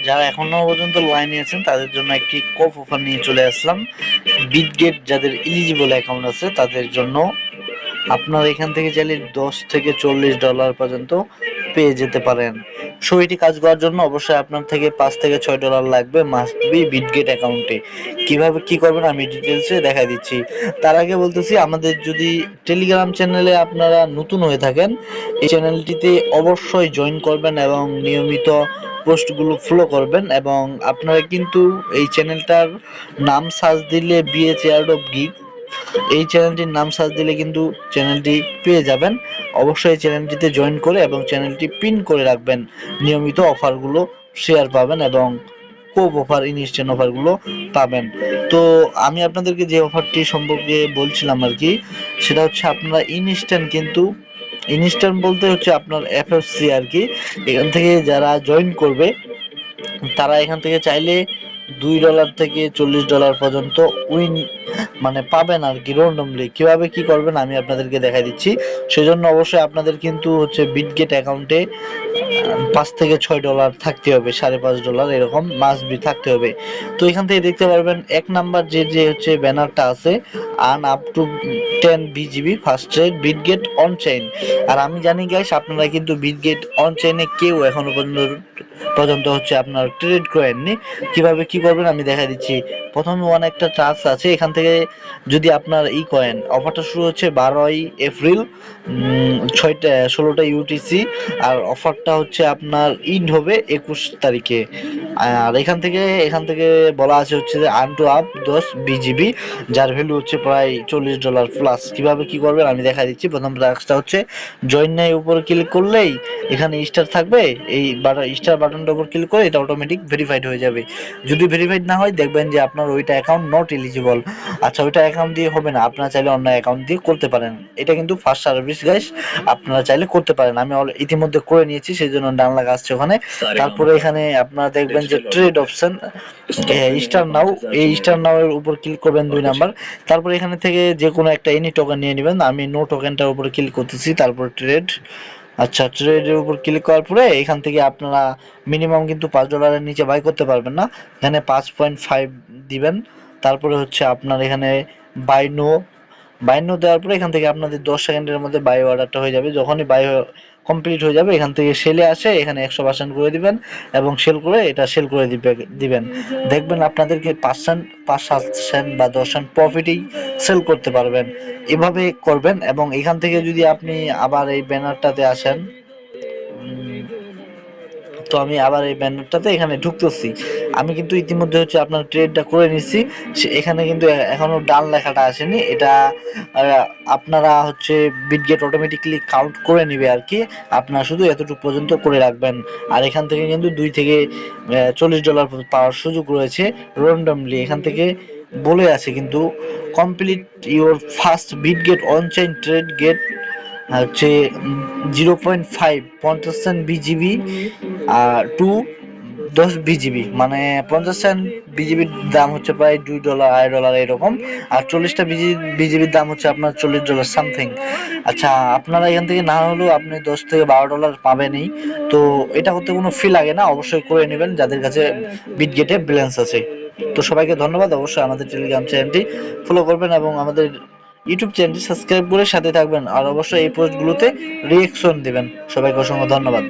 যারা এখনো পর্যন্ত লাইনে আছেন তাদের জন্য একটি কপ অফার নিয়ে চলে আসলাম। বিটগেট যাদের এলিজিবল অ্যাকাউন্ট আছে তাদের জন্য আপনারা এখান থেকে চাইলে $10 থেকে $40 পর্যন্ত পেয়ে যেতে পারেন। সো এটি কাজ করার জন্য অবশ্যই আপনার থেকে $5 থেকে $6 লাগবে, মাস্ট বি বিটগেট অ্যাকাউন্টে। কিভাবে কি করবেন আমি ডিটেলসে দেখা দিচ্ছি। তার আগে বলতেছি, আমাদের যদি টেলিগ্রাম চ্যানেলে আপনারা নতুন হয়ে থাকেন, এই চ্যানেলটিতে অবশ্যই জয়েন করবেন এবং নিয়মিত পোস্টগুলো ফলো করবেন। এবং আপনারা কিন্তু এই চ্যানেলটার নাম সার্চ দিলে বিএচ এয়ার্ড অফ গিগ, এই চ্যানেলটির নাম সার্চ দিলে কিন্তু চ্যানেলটি পেয়ে যাবেন। অবশ্যই চ্যানেলটিতে জয়েন করে এবং চ্যানেলটি পিন করে রাখবেন। নিয়মিত অফারগুলো শেয়ার পাবেন এবং কোপ অফার, ইনস্ট্যান্ট অফারগুলো পাবেন। তো আমি আপনাদেরকে যে অফারটি সম্পর্কে বলছিলাম আর কি, সেটা হচ্ছে আপনারা ইনস্ট্যান্ট বলতে হচ্ছে আপনার এফএফসি আর কি। এখান থেকে যারা জয়েন করবে তারা এখান থেকে চাইলে $2 থেকে $40 পর্যন্ত উইন মানে পাবেন আর কি, র্যান্ডমলি। কিভাবে কি করবেন আমি আপনাদেরকে দেখাই দিচ্ছি। সেজন্য অবশ্যই আপনাদের কিন্তু হচ্ছে বিটগেট অ্যাকাউন্টে $5 থেকে $6 থাকতে হবে, $5.5 এরকম মাস্ট বি থাকতে হবে। তো এখান থেকে দেখতে পারবেন 1 নাম্বার যে হচ্ছে ব্যানারটা আছে, earn up to 10 BGB first trade Bitget on chain. আর আমি জানি গাইস, আপনারা কিন্তু বিটগেট অন চেইনে কেউ এখনো পর্যন্ত হচ্ছে আপনার ট্রেড করেননি। কিভাবে কি করবেন আমি দেখা দিচ্ছি। প্রথমে একটা চার্জ আছে, এখান থেকে যদি আপনার করেন, অফারটা শুরু হচ্ছে 12 এপ্রিল 16টা ইউটিসি। আর অফারটা হচ্ছে আপনার ইন্ড হবে 21 তারিখে। আর এখান থেকে বলা আছে হচ্ছে যে আর্ন টু আপ 10 BGB, যার ভ্যালু হচ্ছে প্রায় $40 প্লাস। কিভাবে কি করবেন আমি দেখা দিচ্ছি। প্রথম টাস্কটা হচ্ছে জয়েন নাই উপর ক্লিক করলেই এখানে স্টার থাকবে, এই স্টার বাটনটার উপর ক্লিক করে এটা অটোমেটিক ভেরিফাইড হয়ে যাবে। যদি ভেরিফাইড না হয় দেখবেন যে আপনার ওইটা অ্যাকাউন্ট নট এলিজিবল। আচ্ছা, ওইটা অ্যাকাউন্ট দিয়ে হবে না, আপনারা চাইলে অন্য অ্যাকাউন্ট দিয়ে করতে পারেন। এটা কিন্তু ফার্স্ট সার্ভিস গাইস, আপনারা চাইলে করতে পারেন। আমি ইতিমধ্যে করে নিয়েছি, সেই জন্য ডান লাগা আসছে ওখানে। তারপরে এখানে আপনারা দেখবেন যে ট্রেড অপশন স্টার নাও, এই স্টার নাও এর উপর ক্লিক করবেন 2 নাম্বার। তারপর এখানে থেকে যে কোনো একটা এনি টোকেন নিয়ে নেবেন। আমি নো টোকেনটার উপরে ক্লিক করতেছি, তারপর ট্রেড। আচ্ছা, ট্রেডের উপর ক্লিক করার পরে এখান থেকে আপনারা মিনিমাম কিন্তু $5 নিচে বাই করতে পারবেন না, এখানে 5.5 দিবেন। তারপরে হচ্ছে আপনার এখানে বাই নো দেওয়ার পরে এখান থেকে আপনাদের 10 সেকেন্ডের মধ্যে বাই অর্ডারটা হয়ে যাবে। যখনই বাই কমপ্লিট হয়ে যাবে এখান থেকে সেলে আসে, এখানে 100% করে দিবেন এবং সেল করে এটা সেল করে দিবেন। দেখবেন আপনাদেরকে 5 সেন্ট বা 10 সেন্ট প্রফিটেই সেল করতে পারবেন। এভাবে করবেন। এবং এখান থেকে যদি আপনি আবার এই ব্যানারটাতে আসেন, তো আমি আবার এই ব্যানারটাতে এখানে ঢুকতেছি। আমি কিন্তু ইতিমধ্যে হচ্ছে আপনার ট্রেডটা করে নিচ্ছি। এখানে কিন্তু এখনো ডান লেখাটা আসেনি, এটা আপনারা হচ্ছে বিটগেট অটোমেটিকলি কাউন্ট করে নিবে আর কি। আপনারা শুধু এতটুকু পর্যন্ত করে রাখবেন। আর এখান থেকে কিন্তু $2 থেকে $40 পাওয়ার সুযোগ রয়েছে র্যান্ডমলি। এখান থেকে বলে আছে কিন্তু complete your first Bitget on chain trade get হচ্ছে 0.5 50 সেন্ট BGB টু 10 BGB, মানে 50 সেন্ট BGBর দাম হচ্ছে প্রায় $2 $2.5 এরকম। আর 40টা BGBর দাম হচ্ছে আপনার $40 সামথিং। আচ্ছা, আপনারা এখান থেকে না হলেও আপনি $10 থেকে $12 পাবেনই। তো এটা করতে কোনো ফি লাগে না, অবশ্যই করে নেবেন যাদের কাছে বিটগেটে ব্যালেন্স আছে। তো সবাইকে ধন্যবাদ। অবশ্যই আমাদের টেলিগ্রাম চ্যানেলটি ফলো করবেন এবং আমাদের ইউটিউব চ্যানেলটি সাবস্ক্রাইব করে সাথে থাকবেন। আর অবশ্যই এই পোস্টগুলোতে রিঅ্যাকশন দিবেন। সবাইকে অসংখ্য ধন্যবাদ।